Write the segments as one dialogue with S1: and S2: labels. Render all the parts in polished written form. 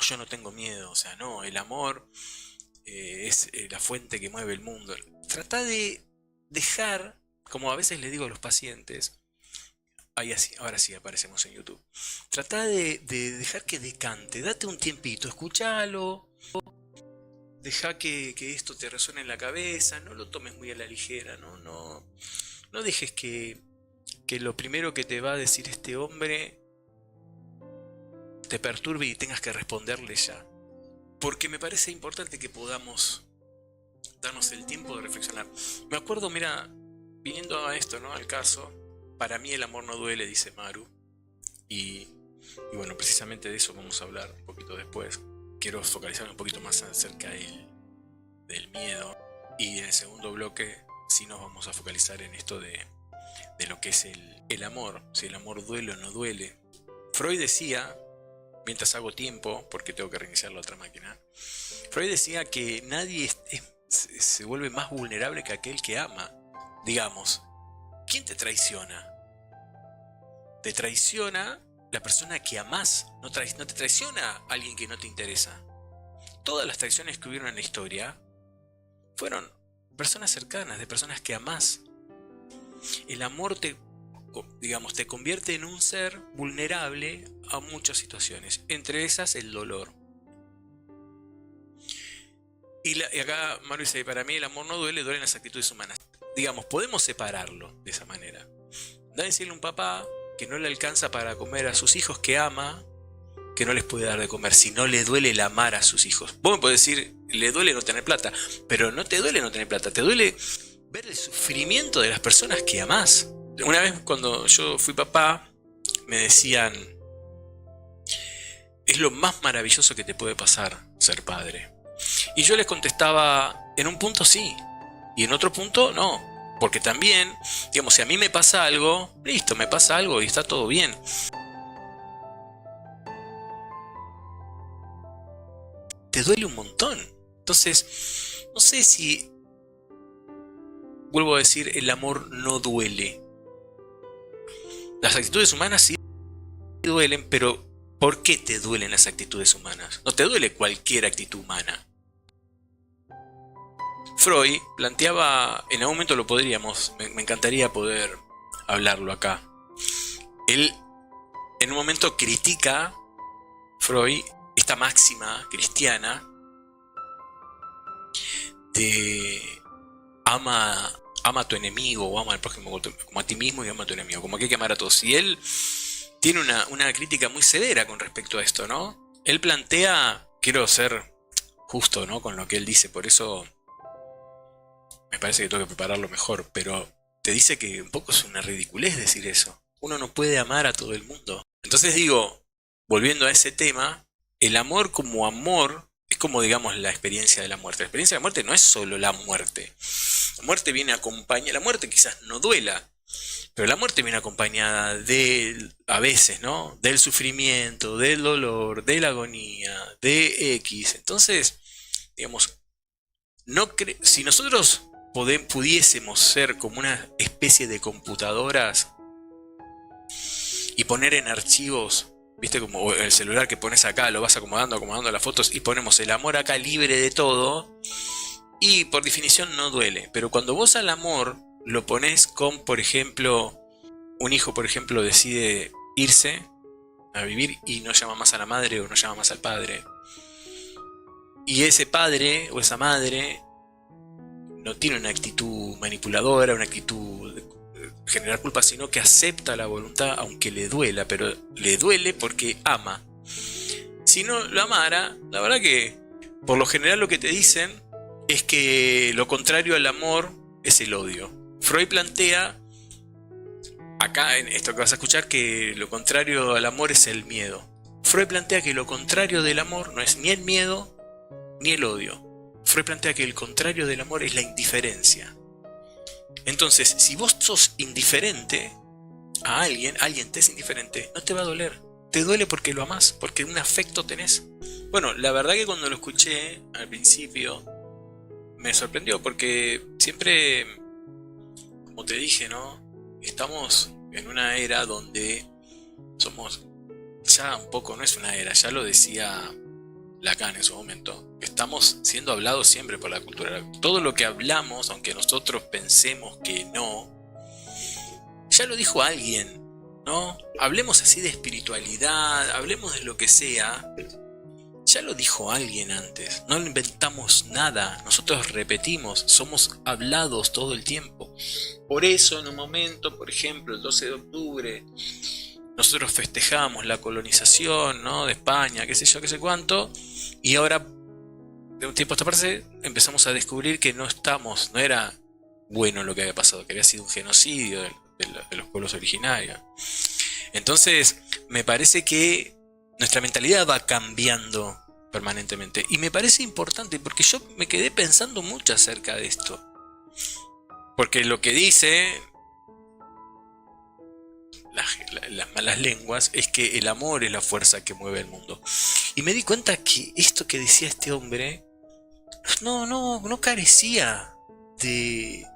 S1: yo no tengo miedo, o sea, no, el amor es la fuente que mueve el mundo. Trata de dejar, como a veces le digo a los pacientes, ahí así, ahora sí aparecemos en YouTube. Trata de dejar que decante, date un tiempito, escúchalo, deja que esto te resuene en la cabeza, no lo tomes muy a la ligera, no dejes que lo primero que te va a decir este hombre te perturbe y tengas que responderle ya. Porque me parece importante que podamos darnos el tiempo de reflexionar. Me acuerdo, mira, viniendo a esto, ¿no? Al caso, para mí el amor no duele, dice Maru. Y, y bueno, precisamente de eso vamos a hablar un poquito después. Quiero focalizarme un poquito más acerca del miedo. Y en el segundo bloque sí nos vamos a focalizar en esto de lo que es el amor. Si el amor duele o no duele. Freud decía, mientras hago tiempo, porque tengo que reiniciar la otra máquina, Freud decía que nadie se vuelve más vulnerable que aquel que ama. Digamos, ¿quién te traiciona? Te traiciona la persona que amás, no te traiciona alguien que no te interesa. Todas las traiciones que hubieron en la historia fueron personas cercanas, de personas que amás. El amor digamos, te convierte en un ser vulnerable a muchas situaciones, entre esas el dolor. Y acá Mario dice, para mí el amor no duele, duelen las actitudes humanas. Digamos, podemos separarlo de esa manera. Da decirle a un papá que no le alcanza para comer a sus hijos, que ama, que no les puede dar de comer, si no le duele el amar a sus hijos. Vos me podés decir, le duele no tener plata, pero no te duele no tener plata, te duele ver el sufrimiento de las personas que amás. Una vez cuando yo fui papá, me decían, es lo más maravilloso que te puede pasar ser padre. Y yo les contestaba, en un punto sí, y en otro punto no. Porque también, digamos, si a mí me pasa algo, listo, me pasa algo y está todo bien. Te duele un montón. Entonces, no sé si, vuelvo a decir, el amor no duele. Las actitudes humanas sí duelen, pero ¿por qué te duelen las actitudes humanas? No te duele cualquier actitud humana. Freud planteaba, en algún momento lo podríamos, me encantaría poder hablarlo acá. Él en un momento critica, Freud, esta máxima cristiana de ama a tu enemigo, o ama al prójimo como a ti mismo y ama a tu enemigo, como que hay que amar a todos. Y él tiene una crítica muy severa con respecto a esto, ¿no? Él plantea, quiero ser justo, ¿no?, con lo que él dice, por eso me parece que tengo que prepararlo mejor, pero te dice que un poco es una ridiculez decir eso. Uno no puede amar a todo el mundo. Entonces digo, volviendo a ese tema, el amor como amor es como, digamos, la experiencia de la muerte. La experiencia de la muerte no es solo la muerte. La muerte viene acompañada, la muerte quizás no duela, pero la muerte viene acompañada a veces, ¿no?, del sufrimiento, del dolor, de la agonía, de X. Entonces, digamos, si nosotros pudiésemos ser como una especie de computadoras y poner en archivos, viste, como el celular que pones acá, lo vas acomodando las fotos y ponemos el amor acá libre de todo, y por definición no duele. Pero cuando vos al amor lo pones con, por ejemplo, un hijo, por ejemplo, decide irse a vivir y no llama más a la madre o no llama más al padre, y ese padre o esa madre no tiene una actitud manipuladora, una actitud de generar culpa, sino que acepta la voluntad aunque le duela, pero le duele porque ama. Si no lo amara, la verdad que por lo general lo que te dicen es que lo contrario al amor es el odio. Freud plantea, acá en esto que vas a escuchar, que lo contrario al amor es el miedo. Freud plantea que lo contrario del amor no es ni el miedo ni el odio. Freud plantea que el contrario del amor es la indiferencia. Entonces, si vos sos indiferente a alguien te es indiferente, no te va a doler. Te duele porque lo amás, porque un afecto tenés. Bueno, la verdad que cuando lo escuché al principio me sorprendió, porque siempre, como te dije, ¿no?, estamos en una era donde somos ya un poco, no es una era, ya lo decía Lacan en su momento, estamos siendo hablados siempre por la cultura. Todo lo que hablamos, aunque nosotros pensemos que no, ya lo dijo alguien, ¿no? Hablemos así de espiritualidad, hablemos de lo que sea. Ya lo dijo alguien antes, no inventamos nada, nosotros repetimos, somos hablados todo el tiempo. Por eso en un momento, por ejemplo, el 12 de octubre, nosotros festejamos la colonización, ¿no?, de España, qué sé yo, qué sé cuánto, y ahora, de un tiempo a esta parte, empezamos a descubrir que no era bueno lo que había pasado, que había sido un genocidio de los pueblos originarios. Entonces, me parece que nuestra mentalidad va cambiando permanentemente. Y me parece importante porque yo me quedé pensando mucho acerca de esto. Porque lo que dice las malas lenguas es que el amor es la fuerza que mueve el mundo. Y me di cuenta que esto que decía este hombre no carecía de,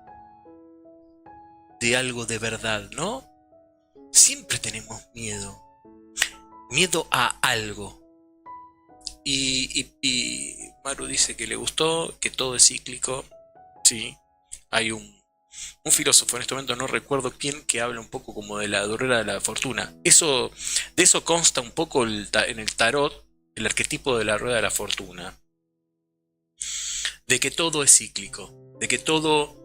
S1: de algo de verdad, ¿no? Siempre tenemos miedo. Miedo a algo. Y Maru dice que le gustó, que todo es cíclico. Sí, hay un filósofo en este momento, no recuerdo quién, que habla un poco como de la rueda de la fortuna. De eso consta un poco en el tarot, el arquetipo de la rueda de la fortuna. De que todo es cíclico, de que todo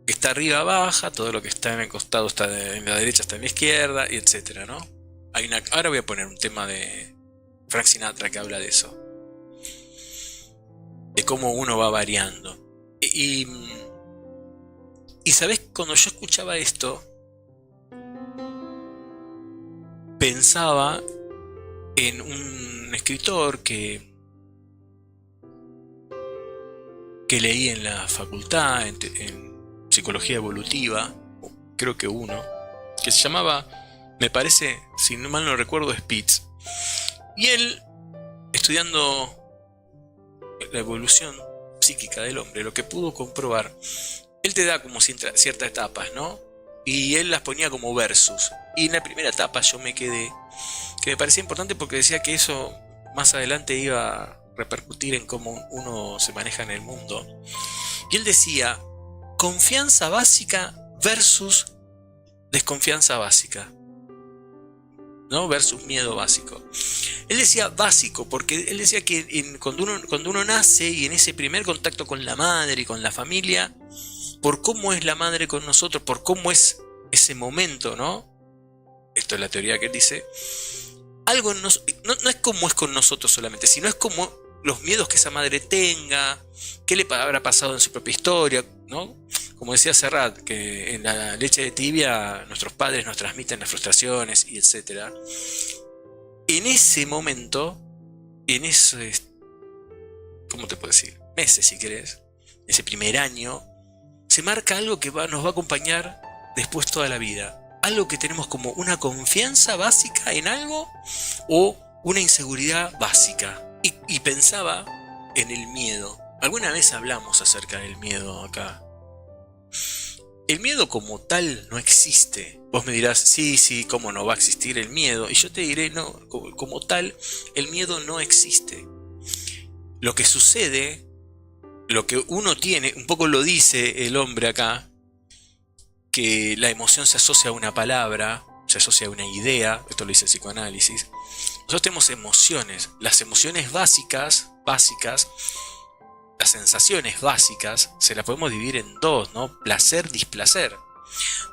S1: está arriba baja, todo lo que está en el costado está en la derecha está en la izquierda, y etcétera, ¿no? Ahora voy a poner un tema de Frank Sinatra que habla de eso. De cómo uno va variando. Y sabes, cuando yo escuchaba esto, pensaba en un escritor que leí en la facultad, en psicología evolutiva, creo que uno, que se llamaba, me parece, si no mal no recuerdo, Spitz. Y él, estudiando la evolución psíquica del hombre, lo que pudo comprobar, él te da como ciertas etapas, ¿no? Y él las ponía como versus. Y en la primera etapa yo me quedé, que me parecía importante porque decía que eso más adelante iba a repercutir en cómo uno se maneja en el mundo. Y él decía, confianza básica versus desconfianza básica, ¿no? Versus miedo básico. Él decía básico, porque él decía que cuando uno nace y en ese primer contacto con la madre y con la familia, por cómo es la madre con nosotros, por cómo es ese momento, ¿no? Esto es la teoría que él dice. Algo no es como es con nosotros solamente, sino es como los miedos que esa madre tenga, qué le habrá pasado en su propia historia, ¿no? Como decía Serrat, que en la leche de tibia nuestros padres nos transmiten las frustraciones y etcétera. En ese momento, en ese, ¿cómo te puedo decir? Meses, si querés, ese primer año, se marca algo que nos va a acompañar después toda la vida. Algo que tenemos como una confianza básica en algo o una inseguridad básica. Y pensaba en el miedo. Alguna vez hablamos acerca del miedo acá. El miedo como tal no existe. Vos me dirás, sí, ¿cómo no va a existir el miedo? Y yo te diré, no, como tal, el miedo no existe. Lo que sucede, lo que uno tiene, un poco lo dice el hombre acá, que la emoción se asocia a una palabra, se asocia a una idea, esto lo dice el psicoanálisis. Nosotros tenemos emociones, las emociones básicas, las sensaciones básicas, se las podemos dividir en dos, ¿no? Placer, displacer.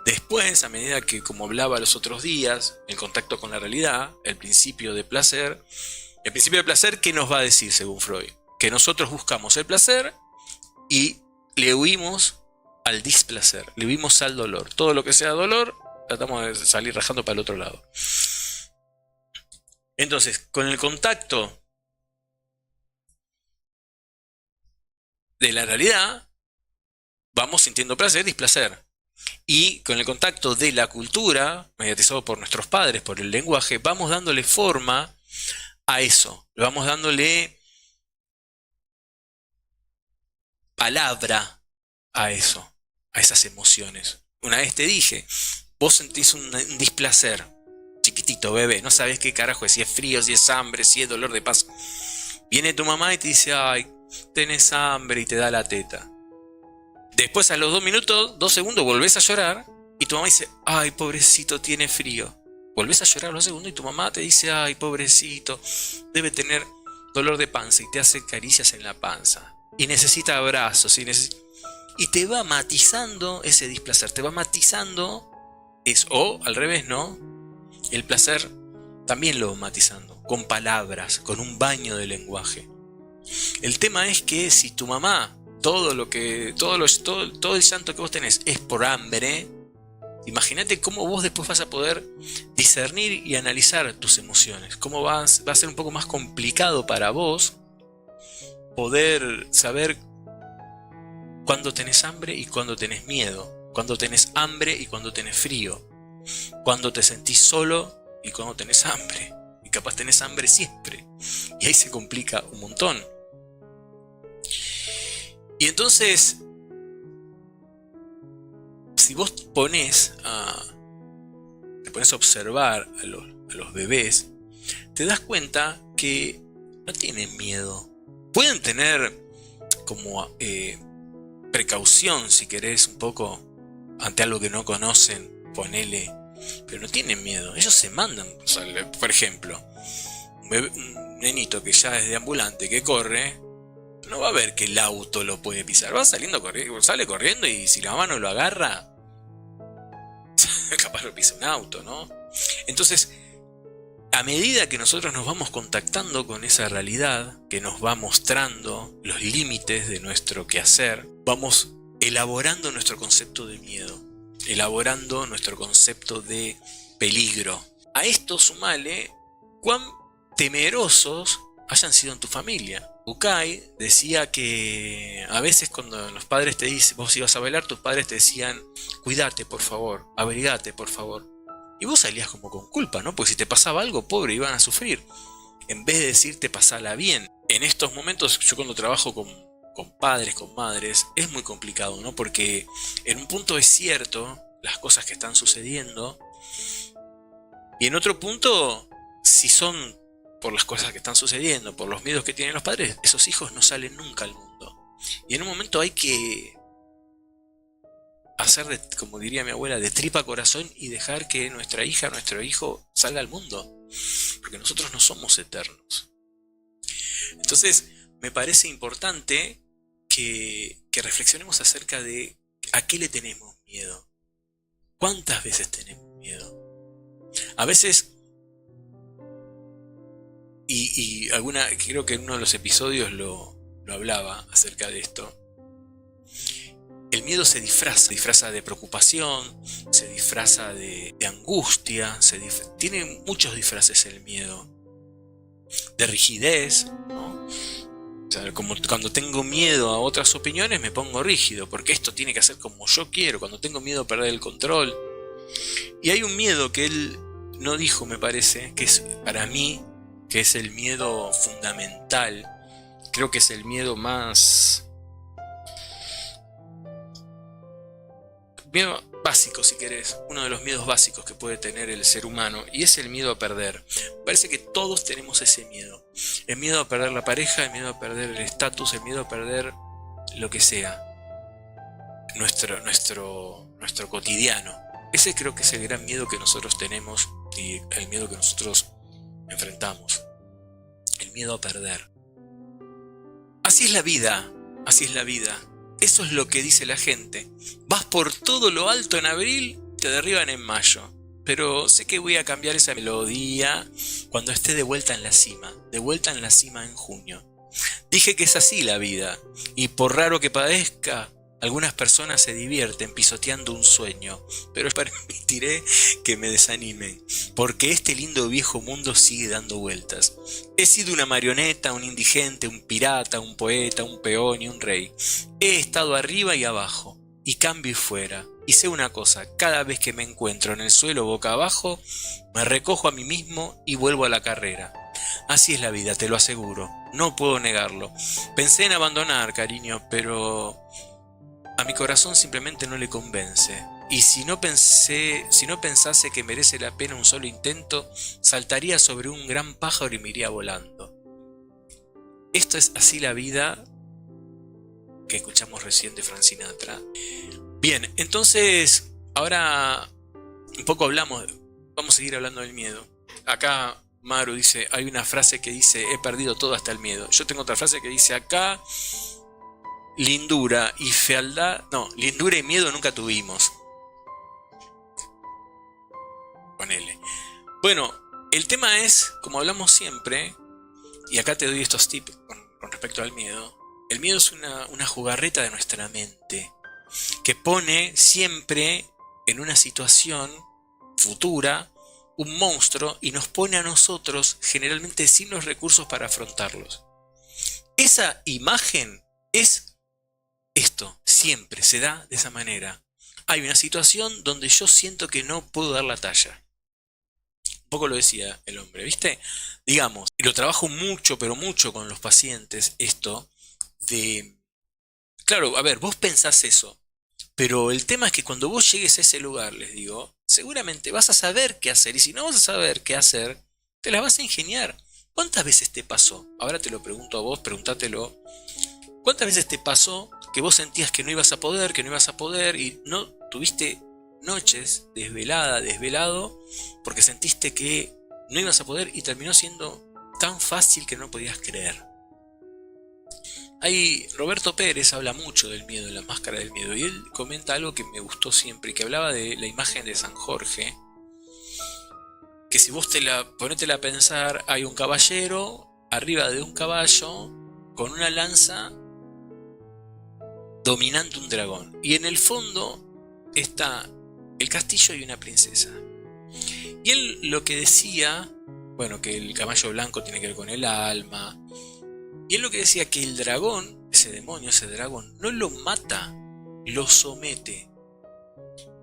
S1: Después, a medida que, como hablaba los otros días, el contacto con la realidad, el principio de placer, ¿qué nos va a decir según Freud? Que nosotros buscamos el placer y le huimos al displacer, le huimos al dolor. Todo lo que sea dolor, tratamos de salir rajando para el otro lado. Entonces, con el contacto de la realidad, vamos sintiendo placer, displacer. Y con el contacto de la cultura, mediatizado por nuestros padres, por el lenguaje, vamos dándole forma a eso. Vamos dándole palabra a eso, a esas emociones. Una vez te dije, vos sentís un displacer. chiquitito, bebé, no sabes qué carajo es, si es frío, si es hambre, si es dolor de panza. Viene tu mamá y te dice, ay, tenés hambre, y te da la teta. Después a los 2 minutos, 2 segundos, volvés a llorar y tu mamá dice, ay, pobrecito, tiene frío. Volvés a llorar a los 2 segundos y tu mamá te dice, ay, pobrecito, debe tener dolor de panza, y te hace caricias en la panza. Y necesita abrazos, y te va matizando ese displacer, te va matizando eso. O al revés, ¿no? El placer también lo va matizando, con palabras, con un baño de lenguaje. El tema es que si tu mamá, todo el llanto que vos tenés es por hambre, imagínate cómo vos después vas a poder discernir y analizar tus emociones. Cómo va a ser un poco más complicado para vos poder saber cuándo tenés hambre y cuándo tenés miedo, cuándo tenés hambre y cuándo tenés frío, cuándo te sentís solo y cuándo tenés hambre. Y capaz tenés hambre siempre. Y ahí se complica un montón. Y entonces, si vos te pones a observar a los bebés, te das cuenta que no tienen miedo. Pueden tener como precaución, si querés, un poco ante algo que no conocen, ponele, pero no tienen miedo. Ellos se mandan. O sea, por ejemplo, un nenito que ya es deambulante, que corre, no va a ver que el auto lo puede pisar. Va saliendo corriendo, sale corriendo, y si la mamá no lo agarra, capaz lo pisa un auto, ¿no? Entonces, a medida que nosotros nos vamos contactando con esa realidad, que nos va mostrando los límites de nuestro quehacer, vamos elaborando nuestro concepto de miedo, elaborando nuestro concepto de peligro. A esto sumale cuán temerosos hayan sido en tu familia. Bucay decía que a veces cuando los padres te dicen, vos ibas a bailar, tus padres te decían, cuídate por favor, abrigate por favor. Y vos salías como con culpa, ¿no? Porque si te pasaba algo, pobre, iban a sufrir. En vez de decirte pasala bien. En estos momentos, yo cuando trabajo con padres, con madres, es muy complicado, ¿no? Porque en un punto es cierto las cosas que están sucediendo, y en otro punto, si son por las cosas que están sucediendo, por los miedos que tienen los padres, esos hijos no salen nunca al mundo. Y en un momento hay que hacer, como diría mi abuela, de tripa corazón, y dejar que nuestra hija, nuestro hijo salga al mundo. Porque nosotros no somos eternos. Entonces, me parece importante que reflexionemos acerca de a qué le tenemos miedo. ¿Cuántas veces tenemos miedo? A veces, y creo que en uno de los episodios lo hablaba acerca de esto, el miedo se disfraza de preocupación, se disfraza de angustia, tiene muchos disfraces el miedo, de rigidez, ¿no? O sea, como cuando tengo miedo a otras opiniones me pongo rígido, porque esto tiene que hacer como yo quiero, cuando tengo miedo a perder el control. Y hay un miedo que él no dijo, me parece, que es para mí, que es el miedo fundamental, creo que es el miedo miedo básico, si querés, uno de los miedos básicos que puede tener el ser humano, y es el miedo a perder. Parece que todos tenemos ese miedo. El miedo a perder la pareja, el miedo a perder el estatus, el miedo a perder lo que sea. Nuestro cotidiano. Ese creo que es el gran miedo que nosotros tenemos y el miedo que nosotros enfrentamos. El miedo a perder. Así es la vida, así es la vida. Eso es lo que dice la gente. Vas por todo lo alto en abril, te derriban en mayo. Pero sé que voy a cambiar esa melodía cuando esté de vuelta en la cima en junio. Dije que es así la vida, y por raro que parezca, algunas personas se divierten pisoteando un sueño, pero permitiré que me desanimen, porque este lindo viejo mundo sigue dando vueltas. He sido una marioneta, un indigente, un pirata, un poeta, un peón y un rey. He estado arriba y abajo, y cambio y fuera. Y sé una cosa, cada vez que me encuentro en el suelo boca abajo, me recojo a mí mismo y vuelvo a la carrera. Así es la vida, te lo aseguro, no puedo negarlo. Pensé en abandonar, cariño, pero a mi corazón simplemente no le convence. y si no pensase que merece la pena un solo intento, saltaría sobre un gran pájaro y me iría volando. Esto es así la vida que escuchamos recién de Frank Sinatra. Bien, entonces ahora un poco vamos a seguir hablando del miedo. Acá Maru dice, hay una frase que dice, he perdido todo hasta el miedo. Yo tengo otra frase que dice acá, lindura y fealdad, no, lindura y miedo nunca tuvimos. Ponele. Bueno, el tema es, como hablamos siempre, y acá te doy estos tips con respecto al miedo. El miedo es una jugarreta de nuestra mente que pone siempre en una situación futura un monstruo y nos pone a nosotros generalmente sin los recursos para afrontarlos. Esa imagen es esto, siempre se da de esa manera. Hay una situación donde yo siento que no puedo dar la talla. Un poco lo decía el hombre, ¿viste? Digamos, y lo trabajo mucho, pero mucho con los pacientes, esto de... Claro, a ver, vos pensás eso, pero el tema es que cuando vos llegues a ese lugar, les digo, seguramente vas a saber qué hacer, y si no vas a saber qué hacer, te las vas a ingeniar. ¿Cuántas veces te pasó? Ahora te lo pregunto a vos, pregúntatelo. ¿Cuántas veces te pasó que vos sentías que no ibas a poder, y no tuviste noches desvelado, porque sentiste que no ibas a poder y terminó siendo tan fácil que no podías creer? Roberto Pérez habla mucho del miedo, de la máscara del miedo, y él comenta algo que me gustó siempre, que hablaba de la imagen de San Jorge, que si vos ponetela a pensar, hay un caballero arriba de un caballo con una lanza dominando un dragón, y en el fondo está el castillo y una princesa. Y él lo que decía, bueno, que el caballo blanco tiene que ver con el alma, y él lo que decía que el dragón, ese demonio, ese dragón, no lo mata, lo somete.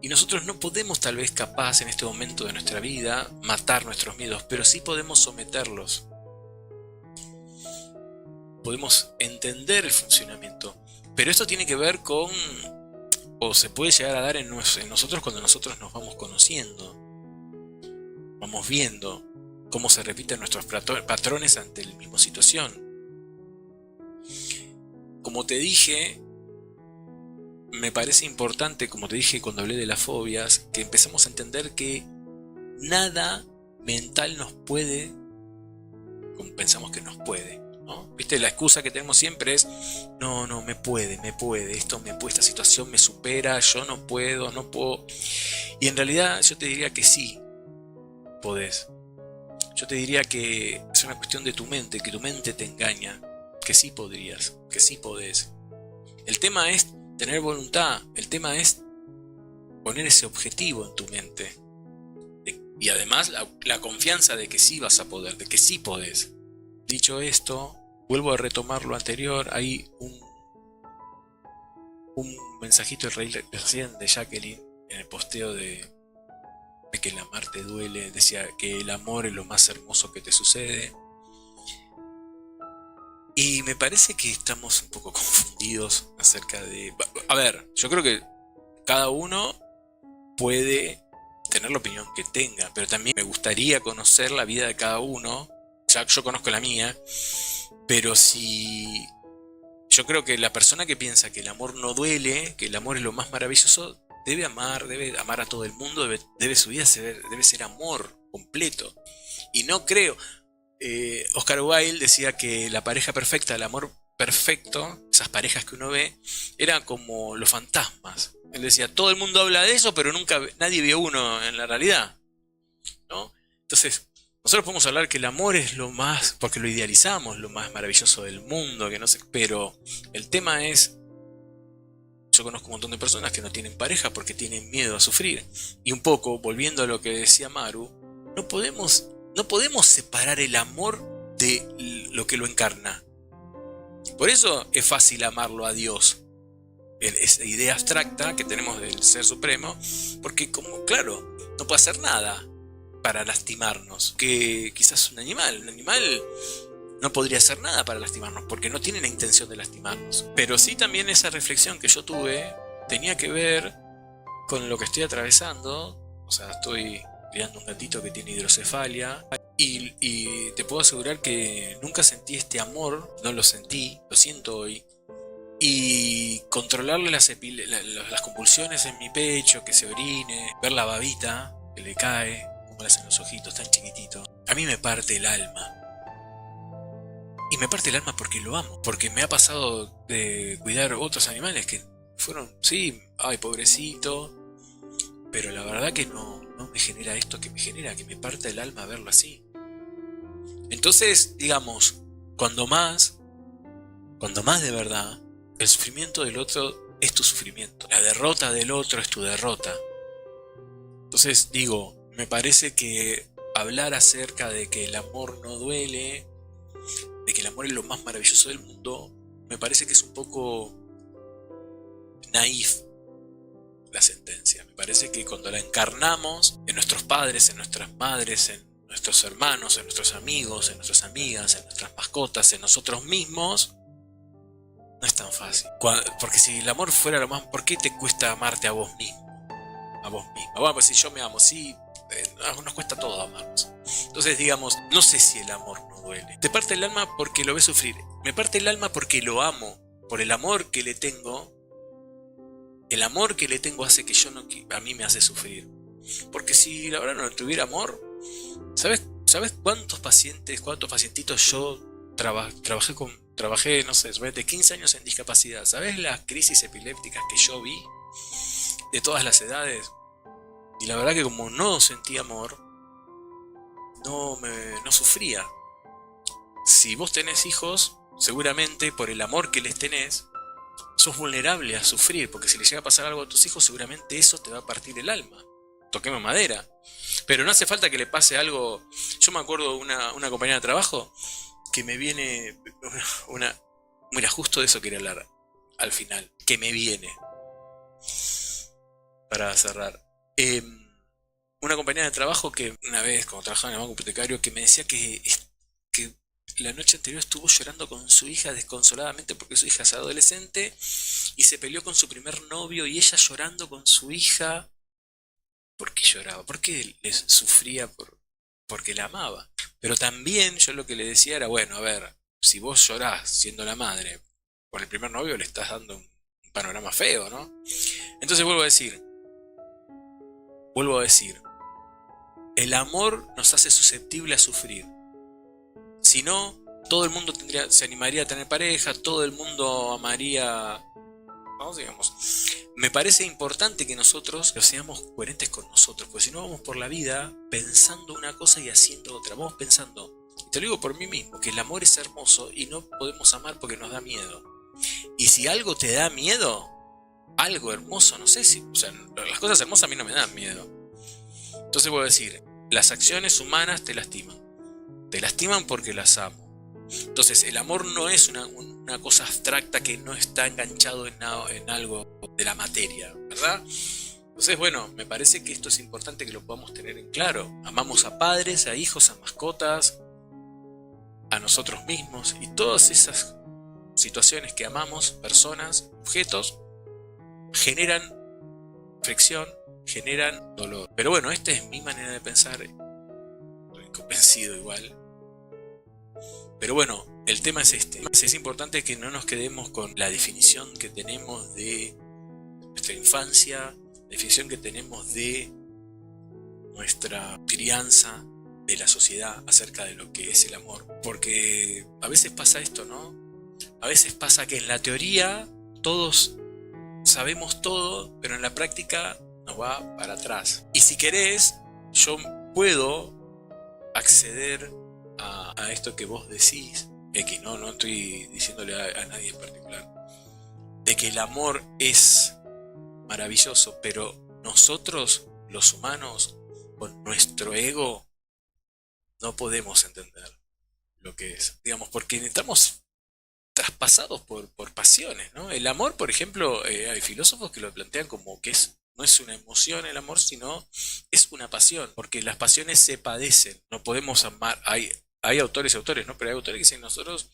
S1: Y nosotros no podemos, tal vez capaz en este momento de nuestra vida, matar nuestros miedos, pero sí podemos someterlos. Podemos entender el funcionamiento. Pero esto tiene que ver con, o se puede llegar a dar en nosotros cuando nosotros nos vamos conociendo. Vamos viendo cómo se repiten nuestros patrones ante la misma situación. Como te dije, me parece importante, como te dije cuando hablé de las fobias, que empezamos a entender que nada mental nos puede como pensamos que nos puede, ¿no? ¿Viste? La excusa que tenemos siempre es, no, me puede, esta situación me supera, yo no puedo. Y en realidad yo te diría que sí, podés. Yo te diría que es una cuestión de tu mente, que tu mente te engaña, que sí podrías, que sí podés. El tema es tener voluntad, el tema es poner ese objetivo en tu mente. Y además la confianza de que sí vas a poder, de que sí podés. Dicho esto, vuelvo a retomar lo anterior. Hay un mensajito recién de Jacqueline en el posteo de que el amar te duele. Decía que el amor es lo más hermoso que te sucede. Y me parece que estamos un poco confundidos acerca de... A ver, yo creo que cada uno puede tener la opinión que tenga, pero también me gustaría conocer la vida de cada uno. Ya yo conozco la mía, pero si... Yo creo que la persona que piensa que el amor no duele, que el amor es lo más maravilloso, debe amar a todo el mundo, su vida debe ser amor completo. Y no creo... Oscar Wilde decía que la pareja perfecta, el amor perfecto, esas parejas que uno ve, eran como los fantasmas. Él decía, todo el mundo habla de eso, pero nadie vio uno en la realidad, ¿no? Entonces, nosotros podemos hablar que el amor es lo más, porque lo idealizamos, lo más maravilloso del mundo, que no sé, pero el tema es, yo conozco un montón de personas que no tienen pareja porque tienen miedo a sufrir. Y un poco, volviendo a lo que decía Maru, no podemos separar el amor de lo que lo encarna. Por eso es fácil amarlo a Dios, esa idea abstracta que tenemos del Ser Supremo, porque como, claro, no puede hacer nada para lastimarnos, que quizás un animal no podría hacer nada para lastimarnos, porque no tiene la intención de lastimarnos. Pero sí, también esa reflexión que yo tuve tenía que ver con lo que estoy atravesando. O sea, estoy criando un gatito que tiene hidrocefalia. Y te puedo asegurar que nunca sentí este amor, no lo sentí, lo siento hoy. Y controlarle las convulsiones en mi pecho, que se orine, ver la babita que le cae, como le hacen los ojitos tan chiquititos, a mí me parte el alma. Y me parte el alma porque lo amo, porque me ha pasado de cuidar otros animales que fueron, sí, ay, pobrecito, pero la verdad que no me genera esto que me genera, que me parte el alma verlo así. Entonces, digamos, cuando más, cuando más de verdad, el sufrimiento del otro es tu sufrimiento, la derrota del otro es tu derrota. Entonces, digo, me parece que hablar acerca de que el amor no duele, de que el amor es lo más maravilloso del mundo, me parece que es un poco naif la sentencia. Me parece que cuando la encarnamos en nuestros padres, en nuestras madres, en nuestros hermanos, en nuestros amigos, en nuestras amigas, en nuestras mascotas, en nosotros mismos, no es tan fácil. Porque si el amor fuera lo más... ¿Por qué te cuesta amarte a vos mismo? A vos mismo. Bueno, pues si yo me amo, sí, nos cuesta todo amarnos. Entonces, digamos, no sé si el amor no duele. Te parte el alma porque lo ves sufrir. Me parte el alma porque lo amo. Por el amor que le tengo. El amor que le tengo hace que a mí me hace sufrir. Porque si la verdad no tuviera amor, ¿sabes cuántos pacientitos yo trabajé, no sé, de 15 años en discapacidad? ¿Sabes las crisis epilépticas que yo vi? De todas las edades. Y la verdad que como no sentí amor, no sufría. Si vos tenés hijos, seguramente por el amor que les tenés, sos vulnerable a sufrir, porque si le llega a pasar algo a tus hijos, seguramente eso te va a partir el alma. Toquemos madera. Pero no hace falta que le pase algo. Yo me acuerdo de una compañera de trabajo que me viene una... Mira, justo de eso quería hablar al final. Que me viene. Para cerrar. Una compañera de trabajo que una vez, cuando trabajaba en el banco hipotecario, que me decía que la noche anterior estuvo llorando con su hija desconsoladamente porque su hija es adolescente y se peleó con su primer novio y ella llorando con su hija. ¿Por qué lloraba? Porque les sufría porque la amaba. Pero también yo lo que le decía era, bueno, a ver, si vos llorás siendo la madre por el primer novio, le estás dando un panorama feo, ¿no? Entonces vuelvo a decir, el amor nos hace susceptible a sufrir. Si no, todo el mundo se animaría a tener pareja, todo el mundo amaría... Vamos, digamos. Me parece importante que nosotros seamos coherentes con nosotros, porque si no vamos por la vida pensando una cosa y haciendo otra. Vamos pensando, y te lo digo por mí mismo, que el amor es hermoso y no podemos amar porque nos da miedo. Y si algo te da miedo, algo hermoso, no sé si... O sea, las cosas hermosas a mí no me dan miedo. Entonces voy a decir, las acciones humanas te lastiman. Te lastiman porque las amo. Entonces el amor no es una cosa abstracta que no está enganchado en algo de la materia, ¿verdad? Entonces, bueno, me parece que esto es importante que lo podamos tener en claro. Amamos a padres, a hijos, a mascotas, a nosotros mismos y todas esas situaciones que amamos, personas, objetos, generan fricción, generan dolor. Pero bueno, esta es mi manera de pensar, estoy convencido igual. Pero bueno, el tema es este. Es importante que no nos quedemos con la definición que tenemos de nuestra infancia, la definición que tenemos de nuestra crianza, de la sociedad acerca de lo que es el amor. Porque a veces pasa esto, ¿no? A veces pasa que en la teoría todos sabemos todo, pero en la práctica nos va para atrás. Y si querés, yo puedo acceder a esto que vos decís, que no estoy diciéndole a nadie en particular, de que el amor es maravilloso, pero nosotros, los humanos, con nuestro ego, no podemos entender lo que es. Digamos, porque estamos traspasados por pasiones, ¿no? El amor, por ejemplo, hay filósofos que lo plantean como que no es una emoción el amor, sino es una pasión, porque las pasiones se padecen, no podemos amar, hay autores y autores, ¿no? Pero hay autores que dicen nosotros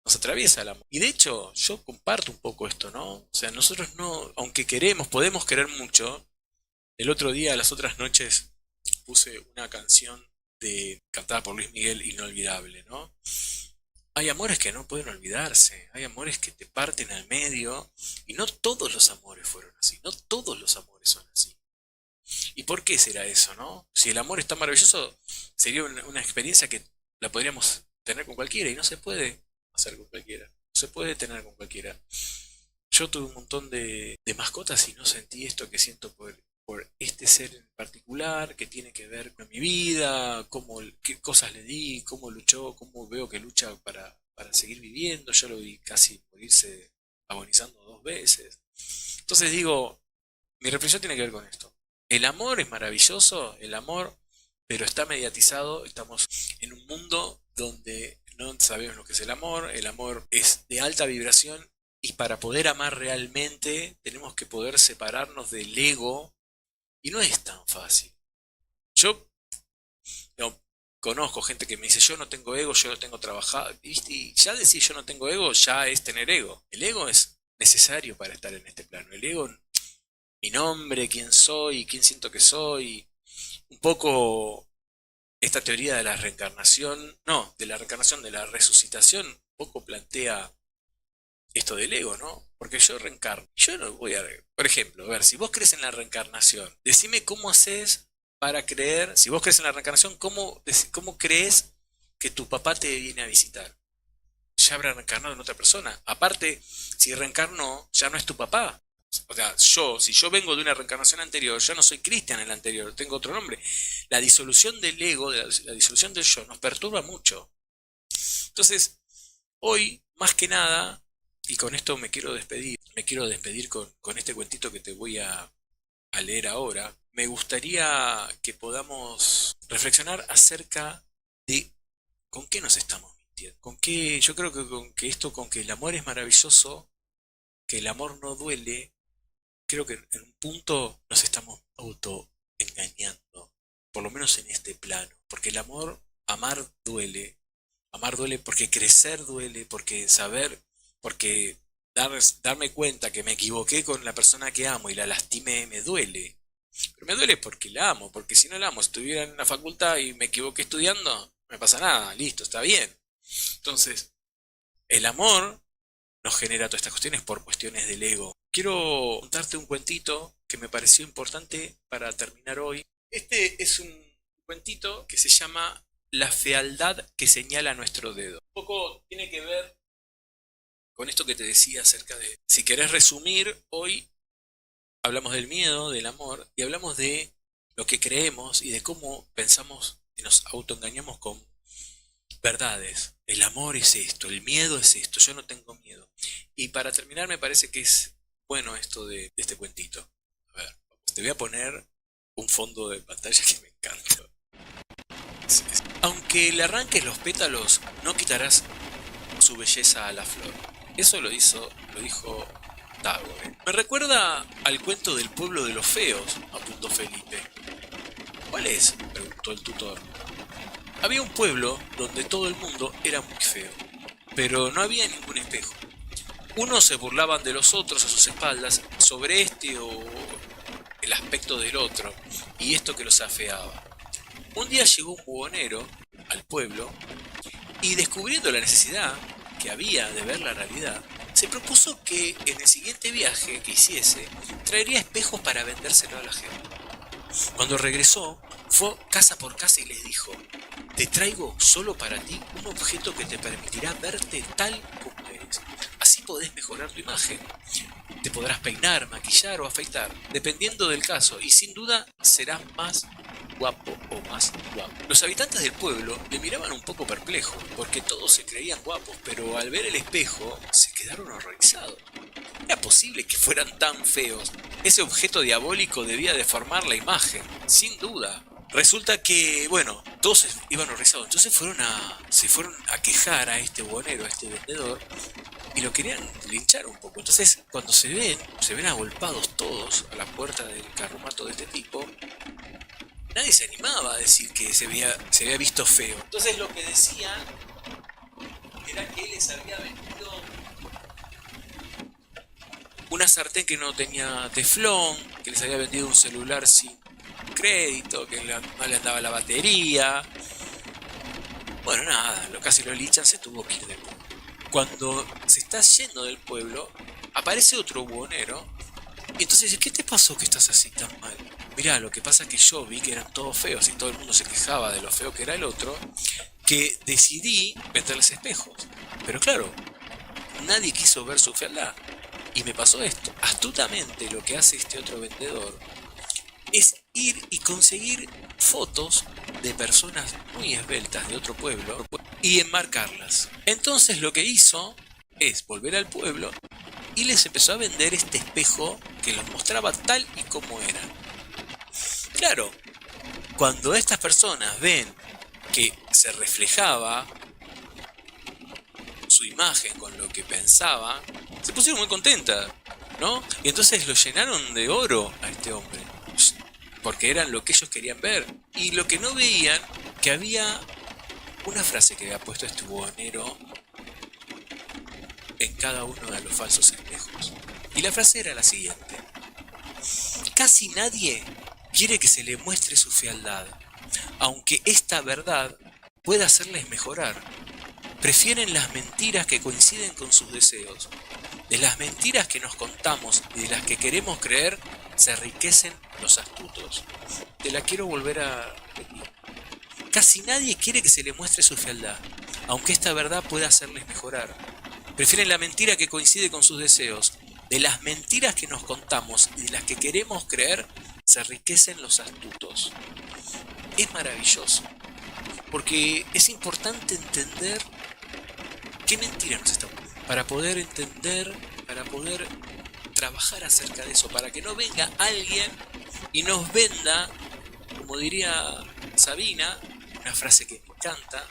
S1: nos atraviesa el amor. Y de hecho, yo comparto un poco esto, ¿no? O sea, nosotros no, aunque podemos querer mucho, El otro día, las otras noches, puse una canción cantada por Luis Miguel, Inolvidable, ¿no? Hay amores que no pueden olvidarse, hay amores que te parten al medio, y no todos los amores fueron así, no todos los amores son así. ¿Y por qué será eso, no? Si el amor es tan maravilloso, sería una experiencia que la podríamos tener con cualquiera, y no se puede hacer con cualquiera, no se puede tener con cualquiera. Yo tuve un montón de mascotas y no sentí esto que siento por este ser en particular, que tiene que ver con mi vida, qué cosas le di, cómo luchó, cómo veo que lucha para seguir viviendo. Yo lo vi casi morirse agonizando 2 veces. Entonces digo, mi reflexión tiene que ver con esto. El amor es maravilloso, el amor, pero está mediatizado. Estamos en un mundo donde no sabemos lo que es el amor es de alta vibración, y para poder amar realmente tenemos que poder separarnos del ego, y no es tan fácil. Yo no, conozco gente que me dice, yo no tengo ego, yo lo tengo trabajado, ¿viste? Y ya decir yo no tengo ego ya es tener ego. El ego es necesario para estar en este plano. El ego, mi nombre, quién soy, quién siento que soy. Un poco esta teoría de la reencarnación, no, de la reencarnación, de la resucitación, un poco plantea esto del ego, ¿no? Porque yo reencarno. Yo no voy a... Por ejemplo, a ver, si vos crees en la reencarnación, decime cómo haces para creer, si vos crees en la reencarnación, cómo crees que tu papá te viene a visitar. Ya habrá reencarnado en otra persona. Aparte, si reencarnó, ya no es tu papá. O sea, si yo vengo de una reencarnación anterior, ya no soy Cristian en el anterior, tengo otro nombre. La disolución del ego, la disolución del yo, nos perturba mucho. Entonces, hoy, más que nada, y con esto me quiero despedir con este cuentito que te voy a leer ahora. Me gustaría que podamos reflexionar acerca de con qué nos estamos mintiendo. Con qué, yo creo que con que el amor es maravilloso, que el amor no duele, creo que en un punto nos estamos auto engañando, por lo menos en este plano, porque el amor, amar duele porque crecer duele, porque saber, porque darme cuenta que me equivoqué con la persona que amo y la lastimé, me duele. Pero me duele porque la amo, porque si no la amo, si estuviera en la facultad y me equivoqué estudiando, no me pasa nada, listo, está bien. Entonces, el amor nos genera todas estas cuestiones por cuestiones del ego. Quiero contarte un cuentito que me pareció importante para terminar hoy. Este es un cuentito que se llama La fealdad que señala nuestro dedo. Un poco tiene que ver con esto que te decía acerca de... Si querés resumir, hoy hablamos del miedo, del amor, y hablamos de lo que creemos y de cómo pensamos y nos autoengañamos con verdades. El amor es esto, el miedo es esto, yo no tengo miedo. Y para terminar me parece que es bueno esto de este cuentito. A ver, te voy a poner un fondo de pantalla que me encanta. Aunque le arranques los pétalos, no quitarás su belleza a la flor. Eso lo dijo Tagore. Me recuerda al cuento del pueblo de los feos, apuntó Felipe. ¿Cuál es?, preguntó el tutor. Había un pueblo donde todo el mundo era muy feo, pero no había ningún espejo. Unos se burlaban de los otros a sus espaldas sobre este o el aspecto del otro, y esto que los afeaba. Un día llegó un buhonero al pueblo y, descubriendo la necesidad que había de ver la realidad, se propuso que en el siguiente viaje que hiciese traería espejos para vendérselo a la gente. Cuando regresó, fue casa por casa y les dijo: te traigo solo para ti un objeto que te permitirá verte tal como eres. Así podés mejorar tu imagen. Te podrás peinar, maquillar o afeitar, dependiendo del caso, y sin duda serás más guapo o más guapo. Los habitantes del pueblo le miraban un poco perplejos, porque todos se creían guapos, pero al ver el espejo se quedaron horrorizados. ¿Era posible que fueran tan feos? Ese objeto diabólico debía deformar la imagen, sin duda. Resulta que, bueno, todos iban horrorizados, entonces se fueron a quejar a este buhonero, a este vendedor, y lo querían linchar un poco. Entonces, cuando se ven agolpados todos a la puerta del carromato de este tipo, nadie se animaba a decir que se había visto feo. Entonces lo que decían era que él les había vendido una sartén que no tenía teflón, que les había vendido un celular sin crédito, que no le andaba la batería. Bueno, nada, casi lo lichan, se tuvo que ir del pueblo. Cuando se está yendo del pueblo, aparece otro buhonero. Y entonces dice, ¿qué te pasó que estás así tan mal? Mirá, lo que pasa es que yo vi que eran todos feos y todo el mundo se quejaba de lo feo que era el otro, que decidí venderles espejos. Pero claro, nadie quiso ver su fealdad. Y me pasó esto. Astutamente lo que hace este otro vendedor es ir y conseguir fotos de personas muy esbeltas de otro pueblo y enmarcarlas. Entonces lo que hizo es volver al pueblo y les empezó a vender este espejo que los mostraba tal y como eran. Claro, cuando estas personas ven que se reflejaba su imagen con lo que pensaba, se pusieron muy contentas, ¿no? Y entonces lo llenaron de oro a este hombre, porque eran lo que ellos querían ver. Y lo que no veían, que había una frase que había puesto este buhonero en cada uno de los falsos espejos. Y la frase era la siguiente: casi nadie quiere que se le muestre su fealdad, aunque esta verdad pueda hacerles mejorar. Prefieren las mentiras que coinciden con sus deseos. De las mentiras que nos contamos y de las que queremos creer, se enriquecen los astutos. Te la quiero volver a repetir. Casi nadie quiere que se le muestre su fealdad, aunque esta verdad pueda hacerles mejorar. Prefieren la mentira que coincide con sus deseos. De las mentiras que nos contamos y de las que queremos creer, se enriquecen los astutos. Es maravilloso, porque es importante entender qué mentira nos estamos, para poder entender, para poder trabajar acerca de eso, para que no venga alguien y nos venda, como diría Sabina, una frase que me encanta,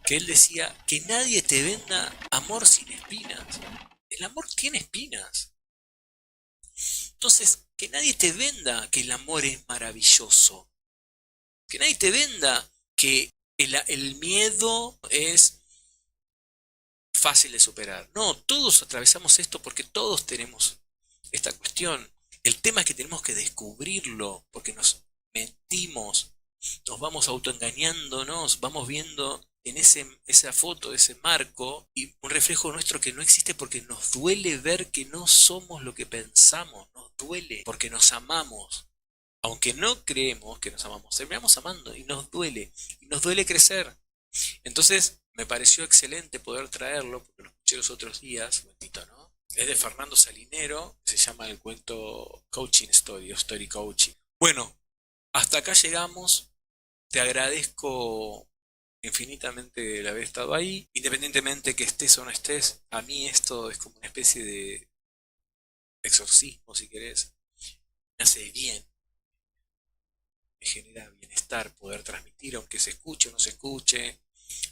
S1: que él decía, que nadie te venda amor sin espinas. El amor tiene espinas. Entonces, que nadie te venda que el amor es maravilloso. Que nadie te venda que el miedo es fácil de superar. No, todos atravesamos esto porque todos tenemos esta cuestión. El tema es que tenemos que descubrirlo porque nos mentimos, nos vamos autoengañándonos, vamos viendo en esa foto, ese marco, y un reflejo nuestro que no existe porque nos duele ver que no somos lo que pensamos, nos duele porque nos amamos. Aunque no creemos que nos amamos, terminamos amando y nos duele crecer. Entonces me pareció excelente poder traerlo, porque lo escuché los otros días, un cuentito, ¿no? Es de Fernando Salinero, se llama el cuento Coaching Story o Story Coaching. Bueno, hasta acá llegamos, te agradezco infinitamente el haber estado ahí, independientemente que estés o no estés, a mí esto es como una especie de exorcismo, si querés, me hace bien, me genera bienestar poder transmitir, aunque se escuche o no se escuche.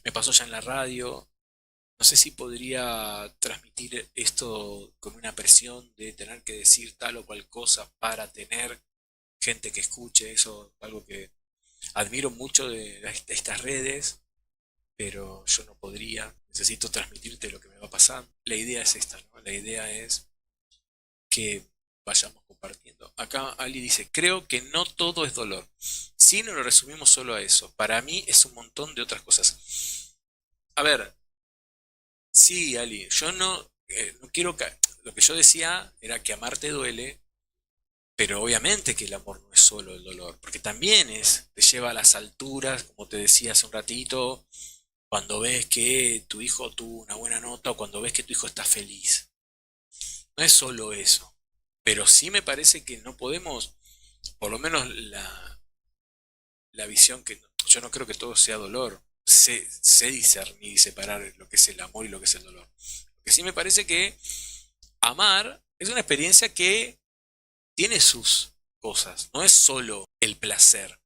S1: Me pasó ya en la radio. No sé si podría transmitir esto con una presión de tener que decir tal o cual cosa para tener gente que escuche. Eso es algo que admiro mucho de estas redes, pero yo no podría. Necesito transmitirte lo que me va pasando. La idea es esta, ¿no? La idea es que vayamos compartiendo. Acá Ali dice, creo que no todo es dolor. Si no lo resumimos solo a eso, para mí es un montón de otras cosas. A ver, sí, Ali, yo no quiero que... Lo que yo decía era que amarte duele, pero obviamente que el amor no es solo el dolor, porque también te lleva a las alturas, como te decía hace un ratito, cuando ves que tu hijo tuvo una buena nota o cuando ves que tu hijo está feliz. No es solo eso, pero sí me parece que no podemos, por lo menos la visión que yo no creo que todo sea dolor. Sé discernir y separar lo que es el amor y lo que es el dolor. Lo que sí me parece que amar es una experiencia que tiene sus cosas, no es solo el placer.